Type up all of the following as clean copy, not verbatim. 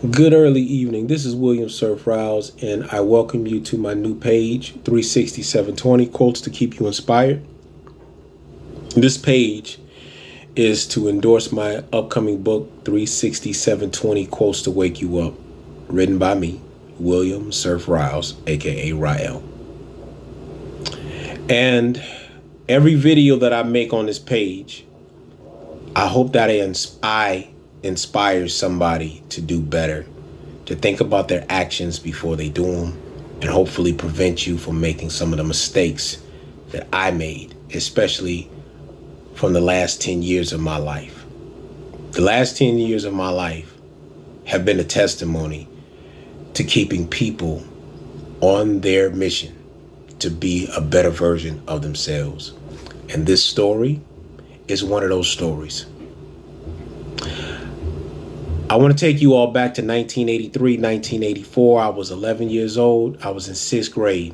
Good early evening. This is William Surf Rouse, and I welcome you to my new page, 36720 Quotes to Keep You Inspired. This page is to endorse my upcoming book, 36720 Quotes to Wake You Up, written by me, William Surf Rouse, aka Rael. And every video that I make on this page, I hope that I inspire somebody to do better, to think about their actions before they do them, and hopefully prevent you from making some of the mistakes that I made, especially from the last 10 years of my life. The last 10 years of my life have been a testimony to keeping people on their mission to be a better version of themselves. And this story is one of those stories. I want to take you all back to 1983, 1984. I was 11 years old. I was in 6th grade.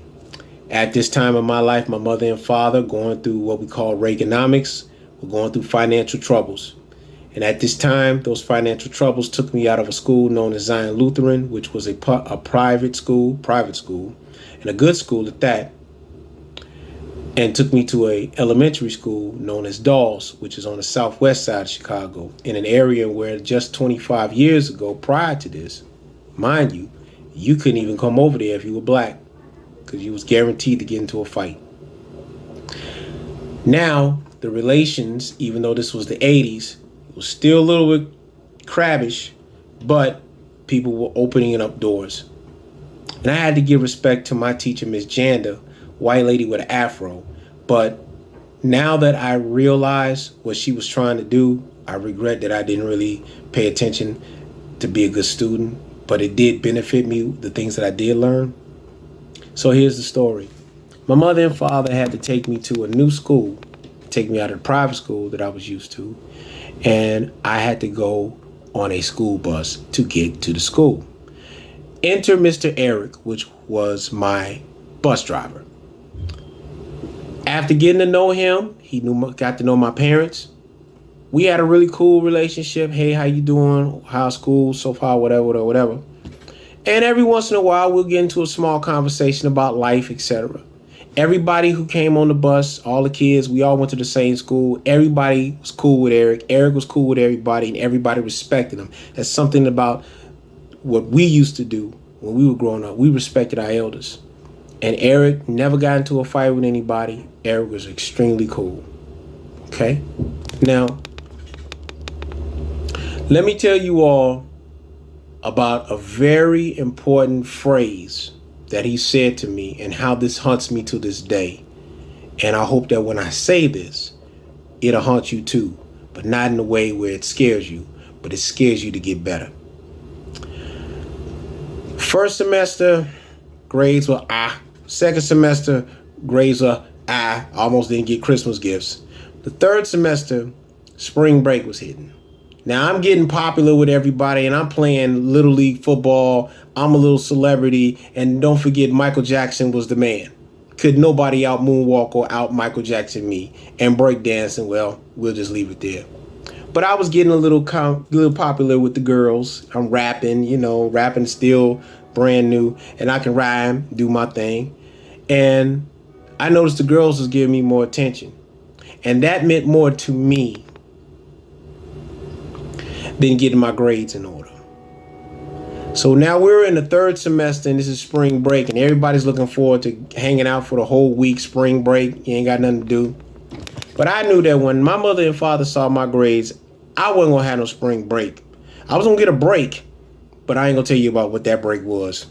At this time of my life, my mother and father, going through what we call Reaganomics, were going through financial troubles. And at this time, those financial troubles took me out of a school known as Zion Lutheran, which was a private school, and a good school at that, and took me to a elementary school known as Dawes, which is on the southwest side of Chicago, in an area where just 25 years ago, prior to this, mind you, you couldn't even come over there if you were black, because you was guaranteed to get into a fight. Now, the relations, even though this was the 80s, was still a little bit crabbish, but people were opening up doors. And I had to give respect to my teacher, Miss Janda, white lady with an afro. But now that I realize what she was trying to do, I regret that I didn't really pay attention to be a good student, but it did benefit me, the things that I did learn. So here's the story. My mother and father had to take me to a new school, take me out of the private school that I was used to, and I had to go on a school bus to get to the school. Enter Mr. Eric, which was my bus driver. After getting to know him, got to know my parents. We had a really cool relationship. Hey, how you doing? How's school so far? Whatever. And every once in a while, we'll get into a small conversation about life, etc. Everybody who came on the bus, all the kids, we all went to the same school. Everybody was cool with Eric. Eric was cool with everybody, and everybody respected him. That's something about what we used to do when we were growing up. We respected our elders. And Eric never got into a fight with anybody. Eric was extremely cool. Okay? Now, let me tell you all about a very important phrase that he said to me and how this haunts me to this day. And I hope that when I say this, it'll haunt you too, but not in a way where it scares you, but it scares you to get better. First semester, grades were Second semester, grades were almost didn't get Christmas gifts. The third semester, spring break was hitting. Now I'm getting popular with everybody and I'm playing Little League football. I'm a little celebrity. And don't forget, Michael Jackson was the man. Could nobody out moonwalk or out Michael Jackson me? And breakdancing, well, we'll just leave it there. But I was getting a little popular with the girls. I'm rapping, rapping still brand new, and I can rhyme, do my thing. And I noticed the girls was giving me more attention. And that meant more to me than getting my grades in order. So now we're in the third semester, and this is spring break, and everybody's looking forward to hanging out for the whole week, spring break. You ain't got nothing to do. But I knew that when my mother and father saw my grades, I wasn't going to have no spring break. I was going to get a break, but I ain't going to tell you about what that break was.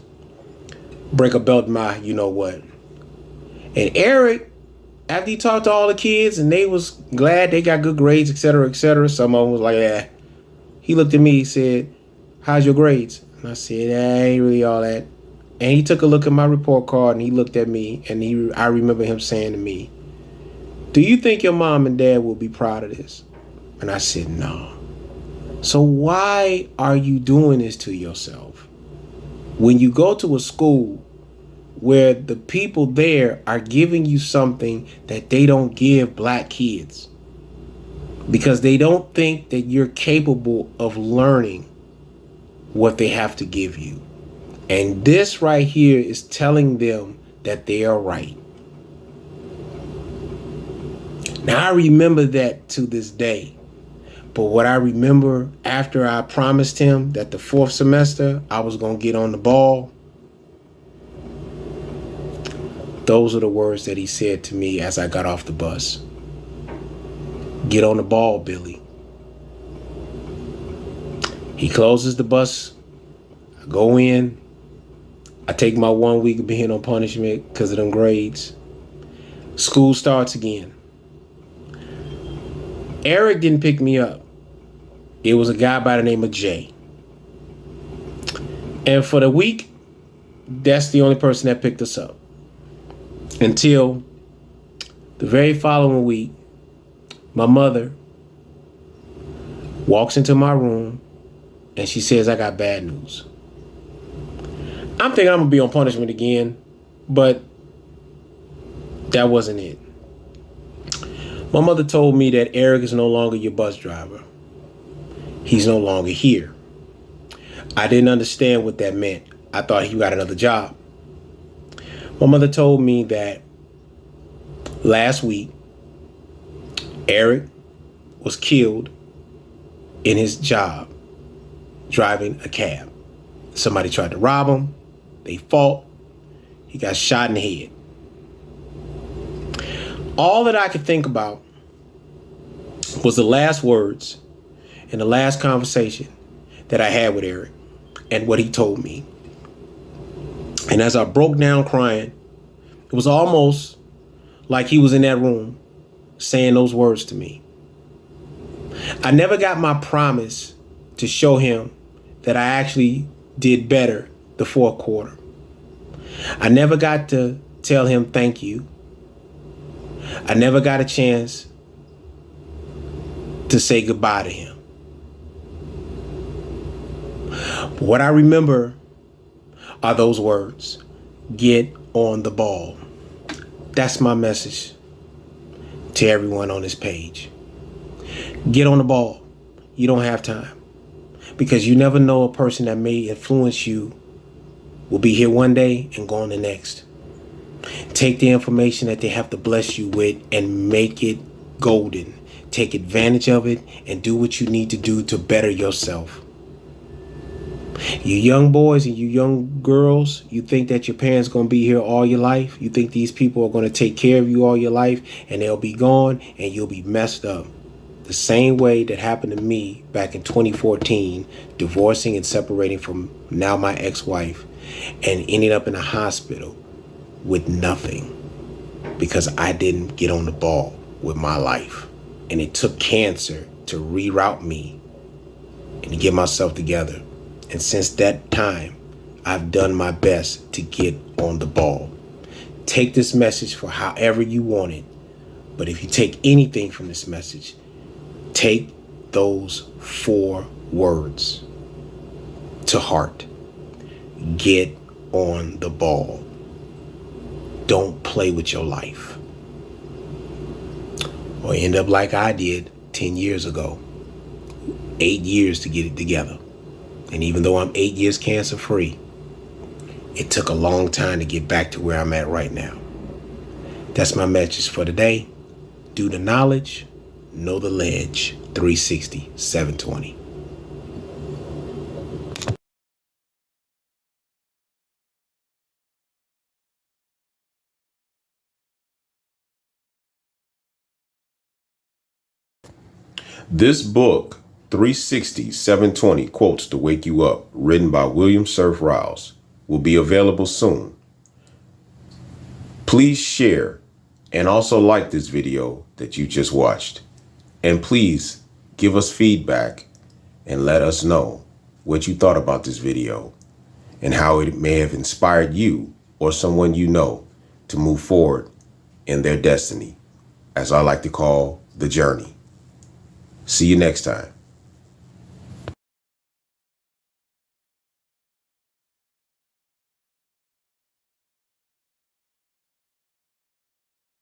Break a belt my you-know-what. And Eric, after he talked to all the kids and they was glad they got good grades, etc., some of them was like, He looked at me, he said, how's your grades? And I said, ain't really all that. And he took a look at my report card and he looked at me and I remember him saying to me, do you think your mom and dad will be proud of this? And I said, no. So why are you doing this to yourself? When you go to a school where the people there are giving you something that they don't give black kids, because they don't think that you're capable of learning what they have to give you. And this right here is telling them that they are right. Now I remember that to this day. But what I remember after I promised him that the 4th semester I was going to get on the ball, those are the words that he said to me as I got off the bus. Get on the ball, Billy. He closes the bus. I go in. I take my 1 week of being on punishment because of them grades. School starts again. Eric didn't pick me up. It was a guy by the name of Jay. And for the week, that's the only person that picked us up. Until the very following week, my mother walks into my room and she says, I got bad news. I'm thinking I'm going to be on punishment again, but that wasn't it. My mother told me that Eric is no longer your bus driver. He's no longer here. I didn't understand what that meant. I thought he got another job. My mother told me that last week, Eric was killed in his job driving a cab. Somebody tried to rob him. They fought. He got shot in the head. All that I could think about was the last words in the last conversation that I had with Eric and what he told me. And as I broke down crying, it was almost like he was in that room saying those words to me. I never got my promise to show him that I actually did better the 4th quarter. I never got to tell him thank you. I never got a chance to say goodbye to him. But what I remember are those words, get on the ball. That's my message to everyone on this page. Get on the ball. You don't have time, because you never know a person that may influence you will be here one day and gone the next. Take the information that they have to bless you with and make it golden. Take advantage of it and do what you need to do to better yourself. You young boys and you young girls, you think that your parents are going to be here all your life? You think these people are going to take care of you all your life and they'll be gone and you'll be messed up? The same way that happened to me back in 2014, divorcing and separating from now my ex-wife and ending up in a hospital with nothing because I didn't get on the ball with my life. And it took cancer to reroute me and to get myself together. And since that time, I've done my best to get on the ball. Take this message for however you want it. But if you take anything from this message, take those 4 words to heart. Get on the ball. Don't play with your life. Or end up like I did 10 years ago. 8 years to get it together. And even though I'm 8 years cancer free, it took a long time to get back to where I'm at right now. That's my message for today. Do the knowledge, know the ledge. 360, 720. This book, 360, 720, Quotes to Wake You Up, written by William Surf Rouse, will be available soon. Please share and also like this video that you just watched. And please give us feedback and let us know what you thought about this video and how it may have inspired you or someone you know to move forward in their destiny, as I like to call the journey. See you next time.